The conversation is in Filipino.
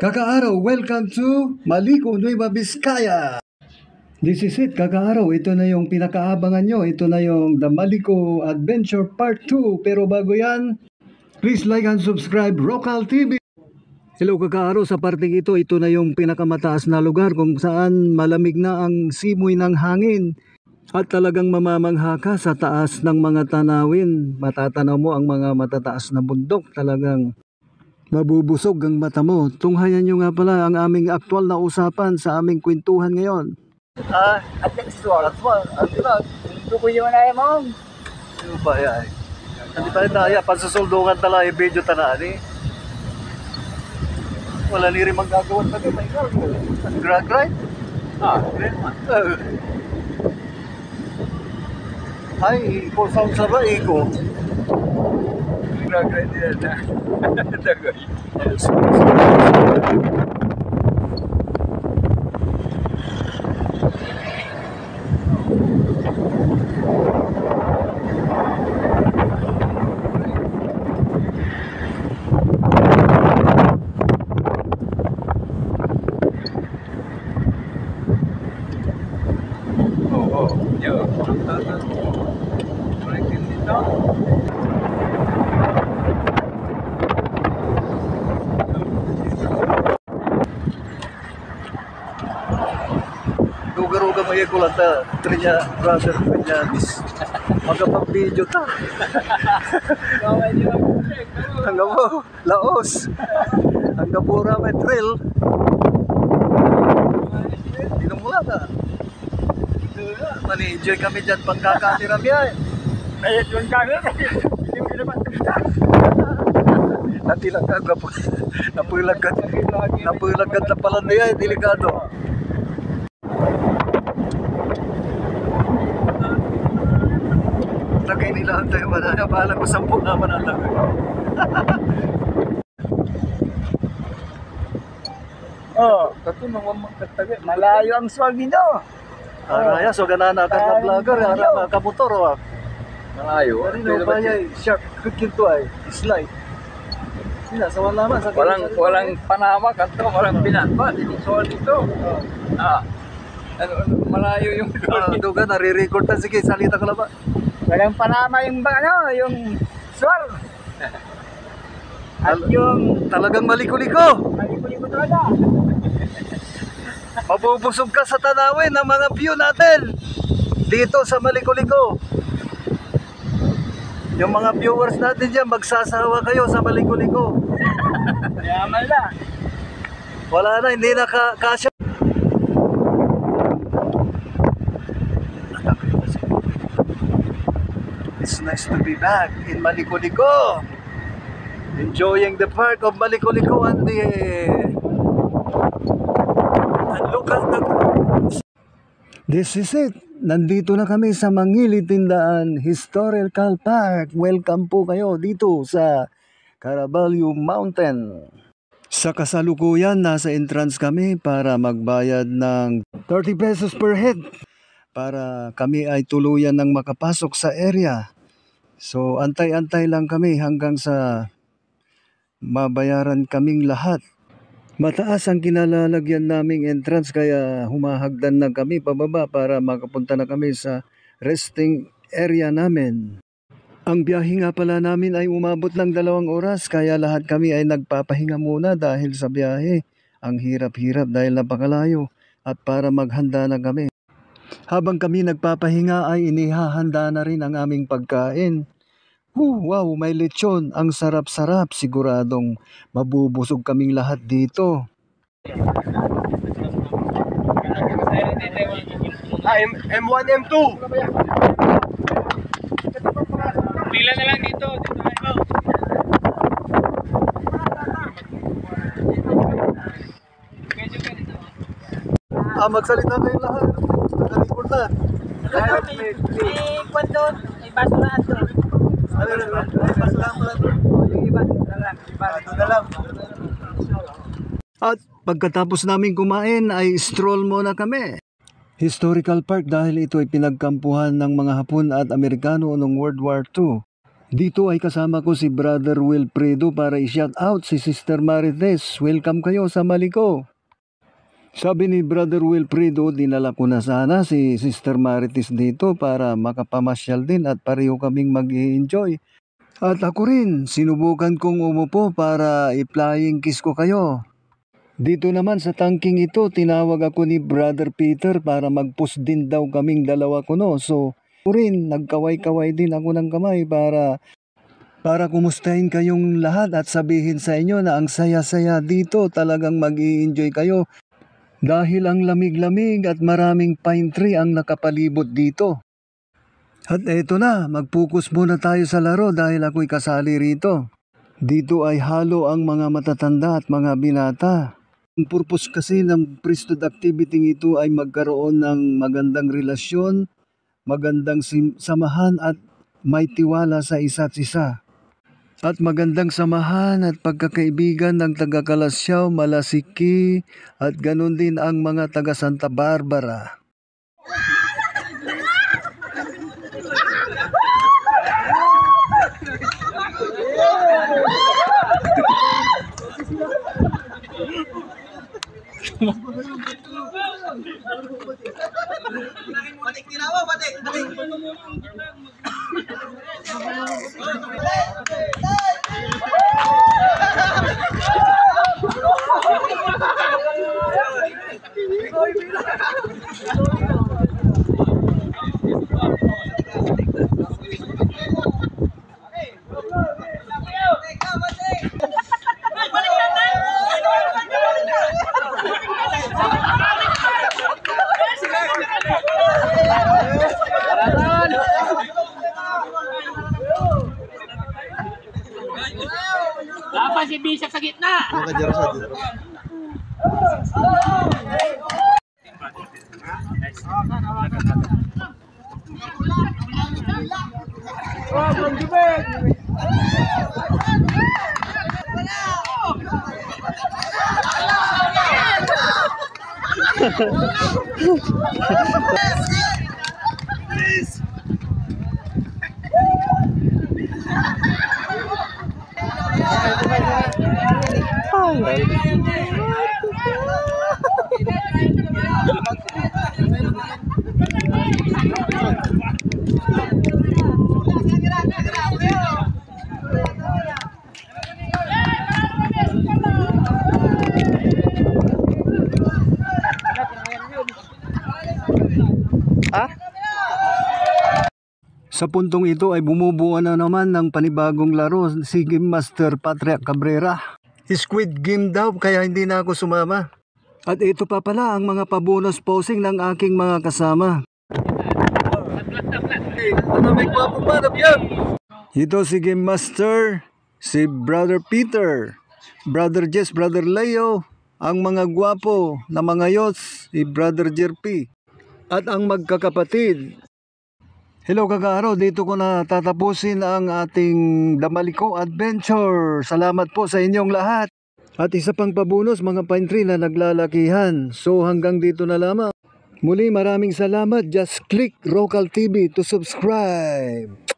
Kakaaraw, welcome to Maliko, Nueva Vizcaya. This is it, kakaaraw. Ito na yung pinakaabangan nyo. Ito na yung The Maliko Adventure Part 2. Pero bago yan, please like and subscribe Rocal TV. Hello kakaaraw, sa parting ito na yung pinakamataas na lugar kung saan malamig na ang simoy ng hangin. At talagang mamamangha ka sa taas ng mga tanawin. Matatanaw mo ang mga matataas na bundok. Talagang mabubusog ang mata mo. Tunghayan nyo nga pala ang aming aktual na usapan sa aming kwentuhan ngayon. At nagsusualat mo. Ano ba? Hindi ko yung manaya mo. Ano ba yan? Hindi tayo daya. Pansusuldungan tala yung video tanaan eh. Wala ni rin magagawa na ito. Grag right? Great man. Ay, iko sound sa ba? Iko. Grag right din na. Dagoy. Duga-ruga mo yung kulata. Trinya, brother, trinya, dis. Magkapag-video ta. Hanggang mo, laos. Hanggang pura may thrill. Tinumula ka. Mani-enjoy kami dyan pagkakamera niya eh. Ayat yung camera. Hindi mo naman tumita. Natilang ka, napulagkat na pala niya eh, delikado. Tagay nila tayo manaya, bahala ko 10 naman ang tagay. Kasi mga magkatagay. Malayo ang swag dito. Araya, so ganana ka na vlogger, araya ka motor wa. Malayo. Ano ba yay, sharp kinto ay, slide. Sila sa wala man sa Walang panama kanto, walang pinapa. Dito dito. Malayo yung duga nare-record ta, sige salita ka lang ba. walang panama yung yung swar. At yung Talagang maliko-liko. maliko-liko talaga. Mabubusog ka sa tanawin ng mga view natin dito sa Maliko-liko. Yung mga viewers natin dyan, magsasawa kayo sa Maliko-liko. Yaman na. Wala na, hindi na kasya. It's nice to be back in Maliko-liko. Enjoying the park of Maliko-liko and local. This is it. Nandito na kami sa Mangili Tindaan Historical Park. Welcome po kayo dito sa Caraballo Mountain. Sa kasalukuyan, nasa entrance kami para magbayad ng 30 pesos per head para kami ay tuluyan ng makapasok sa area. So antay-antay lang kami hanggang sa mabayaran kaming lahat. Mataas ang kinalalagyan naming entrance kaya humahagdan na kami pababa para makapunta na kami sa resting area namin. Ang biyahe nga pala namin ay umabot ng 2 oras kaya lahat kami ay nagpapahinga muna dahil sa biyahe. Ang hirap-hirap dahil napakalayo at para maghanda na kami. Habang kami nagpapahinga ay inihahanda na rin ang aming pagkain. Wow, may lechon. Ang sarap-sarap. Siguradong mabubusog kaming lahat dito. M1, M2. Pila na lang dito. Magsalita kayong lahat. Nakarecord na. May kwento, may baso na ato. Yung iba na lang. At pagkatapos namin kumain ay stroll muna kami. Historical Park dahil ito ay pinagkampuhan ng mga Hapon at Amerikano noong World War II. Dito ay kasama ko si Brother Wilfredo para i-shout out si Sister Marites. Welcome kayo sa Maliko. Sabi ni Brother Wilfredo, dinala ko na sana si Sister Marites dito para makapamasyal din at pareho kaming mag-i-enjoy. At ako rin, sinubukan kong umupo para i-flying kiss ko kayo. Dito naman sa tangking ito, tinawag ako ni Brother Peter para mag-push din daw kaming dalawa kuno. So, ako rin, nagkaway-kaway din ako ng kamay para kumustahin kayong lahat at sabihin sa inyo na ang saya-saya dito, talagang mag-i-enjoy kayo. Dahil ang lamig-lamig at maraming pine tree ang nakapalibot dito. At eto na, mag-focus muna tayo sa laro dahil ako'y kasali rito. Dito ay halo ang mga matatanda at mga binata. Ang purpose kasi ng priesthood activity ito ay magkaroon ng magandang relasyon, magandang samahan at may tiwala sa isa't isa. At magandang samahan at pagkakaibigan ng taga Kalasyaw, Malasiki at ganun din ang mga taga Santa Barbara. Batik tinawa, batik. Dapat si Bishop sa gitna. Sa puntong ito ay bumubuo na naman ng panibagong laro si Game Master Patrick Cabrera. Squid Game daw kaya hindi na ako sumama. At ito pa pala ang mga pabonus posing ng aking mga kasama. Ito si Game Master, si Brother Peter, Brother Jess, Brother Leo, ang mga gwapo na mga yots, si Brother Jerpy, at ang magkakapatid. Hello kagaaraw, dito ko na tatapusin ang ating Damaliko Adventure. Salamat po sa inyong lahat. At isa pang pabonus, mga pine tree na naglalakihan. So hanggang dito na lamang. Muli maraming salamat. Just click Rocal TV to subscribe.